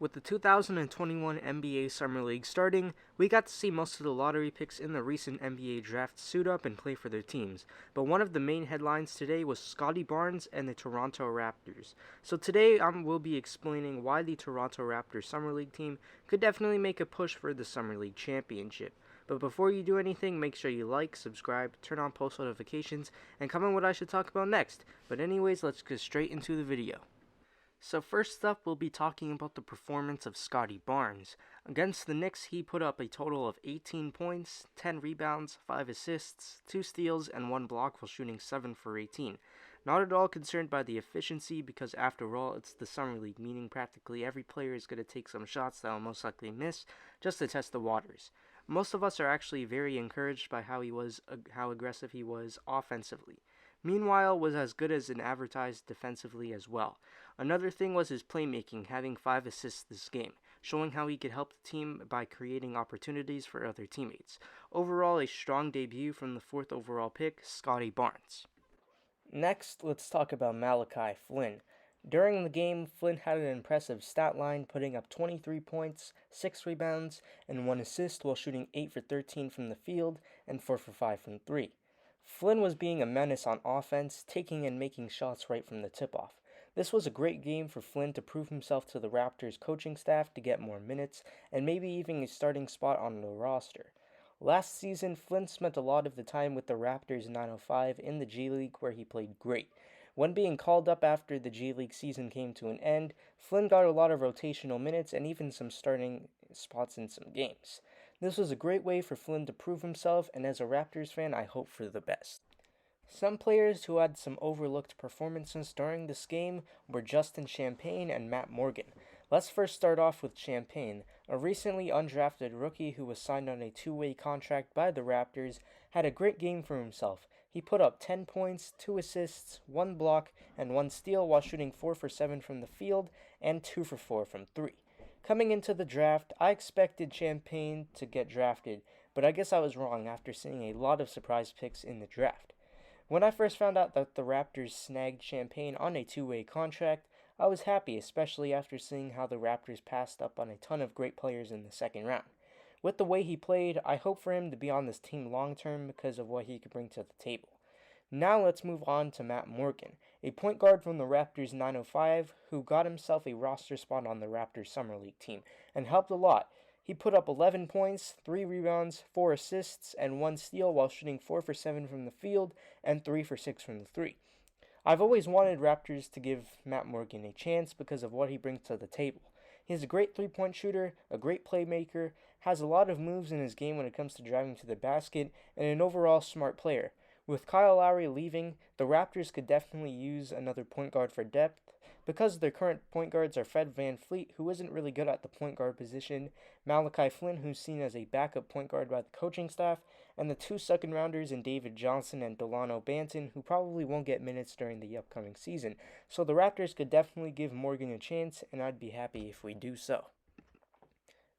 With the 2021 NBA Summer League starting, we got to see most of the lottery picks in the recent NBA draft suit up and play for their teams. But one of the main headlines today was Scotty Barnes and the Toronto Raptors. So today we'll be explaining why the Toronto Raptors Summer League team could definitely make a push for the Summer League championship. But before you do anything, make sure you like, subscribe, turn on post notifications, and comment what I should talk about next. But anyways, let's get straight into the video. So first up, we'll be talking about the performance of Scotty Barnes. Against the Knicks, he put up a total of 18 points, 10 rebounds, 5 assists, 2 steals, and 1 block while shooting 7 for 18. Not at all concerned by the efficiency because after all, it's the Summer League, meaning practically every player is going to take some shots that will most likely miss just to test the waters. Most of us are actually very encouraged by how aggressive he was offensively. Meanwhile, was as good as an advertised defensively as well. Another thing was his playmaking, having 5 assists this game, showing how he could help the team by creating opportunities for other teammates. Overall, a strong debut from the 4th overall pick, Scotty Barnes. Next, let's talk about Malachi Flynn. During the game, Flynn had an impressive stat line, putting up 23 points, 6 rebounds, and 1 assist while shooting 8 for 13 from the field and 4 for 5 from 3. Flynn was being a menace on offense, taking and making shots right from the tip-off. This was a great game for Flynn to prove himself to the Raptors coaching staff to get more minutes, and maybe even a starting spot on the roster. Last season, Flynn spent a lot of the time with the Raptors 905 in the G League where he played great. When being called up after the G League season came to an end, Flynn got a lot of rotational minutes and even some starting spots in some games. This was a great way for Flynn to prove himself, and as a Raptors fan, I hope for the best. Some players who had some overlooked performances during this game were Justin Champagne and Matt Morgan. Let's first start off with Champagne. A recently undrafted rookie who was signed on a 2-way contract by the Raptors had a great game for himself. He put up 10 points, 2 assists, 1 block, and 1 steal while shooting 4 for 7 from the field and 2 for 4 from 3. Coming into the draft, I expected Champagne to get drafted, but I guess I was wrong after seeing a lot of surprise picks in the draft. When I first found out that the Raptors snagged Champagne on a 2-way contract, I was happy, especially after seeing how the Raptors passed up on a ton of great players in the second round. With the way he played, I hope for him to be on this team long term because of what he could bring to the table. Now let's move on to Matt Morgan, a point guard from the Raptors 905 who got himself a roster spot on the Raptors Summer League team and helped a lot. He put up 11 points, 3 rebounds, 4 assists, and 1 steal while shooting 4 for 7 from the field and 3 for 6 from the 3. I've always wanted Raptors to give Matt Morgan a chance because of what he brings to the table. He's a great three-point shooter, a great playmaker, has a lot of moves in his game when it comes to driving to the basket, and an overall smart player. With Kyle Lowry leaving, the Raptors could definitely use another point guard for depth. Because their current point guards are Fred VanVleet, who isn't really good at the point guard position, Malachi Flynn, who's seen as a backup point guard by the coaching staff, and the 2 second-rounders in David Johnson and Delano Banton, who probably won't get minutes during the upcoming season. So the Raptors could definitely give Morgan a chance, and I'd be happy if we do so.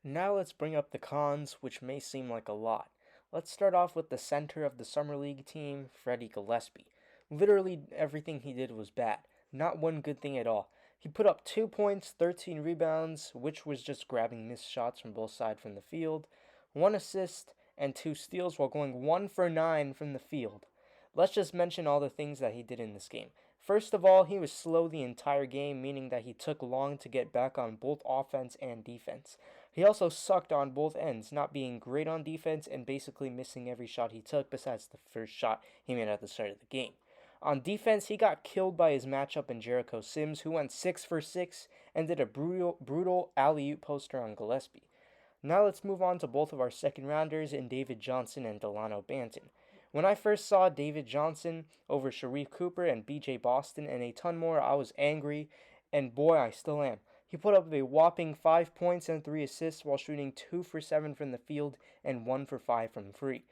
Now let's bring up the cons, which may seem like a lot. Let's start off with the center of the Summer League team, Freddie Gillespie. Literally everything he did was bad. Not one good thing at all. He put up 2 points, 13 rebounds, which was just grabbing missed shots from both sides from the field, 1 assist, and 2 steals while going 1 for 9 from the field. Let's just mention all the things that he did in this game. First of all, he was slow the entire game, meaning that he took long to get back on both offense and defense. He also sucked on both ends, not being great on defense and basically missing every shot he took besides the first shot he made at the start of the game. On defense, he got killed by his matchup in Jericho Sims, who went 6 for 6 and did a brutal alley-oop poster on Gillespie. Now let's move on to both of our second-rounders in David Johnson and Delano Banton. When I first saw David Johnson over Sharif Cooper and BJ Boston and a ton more, I was angry, and boy, I still am. He put up a whopping 5 points and 3 assists while shooting 2 for 7 from the field and 1 for 5 from 3.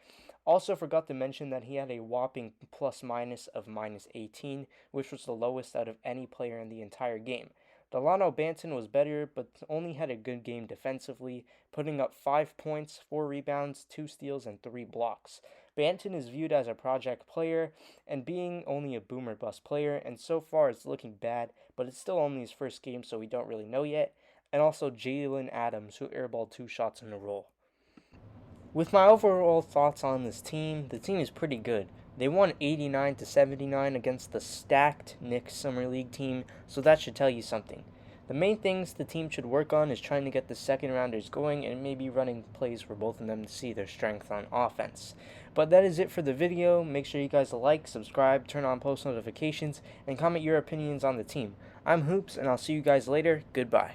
Also forgot to mention that he had a whopping plus-minus of minus 18, which was the lowest out of any player in the entire game. Delano Banton was better, but only had a good game defensively, putting up 5 points, 4 rebounds, 2 steals, and 3 blocks. Banton is viewed as a project player, and being only a boomer bust player, and so far it's looking bad, but it's still only his first game, so we don't really know yet. and also Jalen Adams, who airballed 2 shots in a row. With my overall thoughts on this team, the team is pretty good. They won 89-79 against the stacked Knicks Summer League team, so that should tell you something. The main things the team should work on is trying to get the second rounders going and maybe running plays for both of them to see their strength on offense. But that is it for the video. Make sure you guys like, subscribe, turn on post notifications, and comment your opinions on the team. I'm Hoopz, and I'll see you guys later. Goodbye.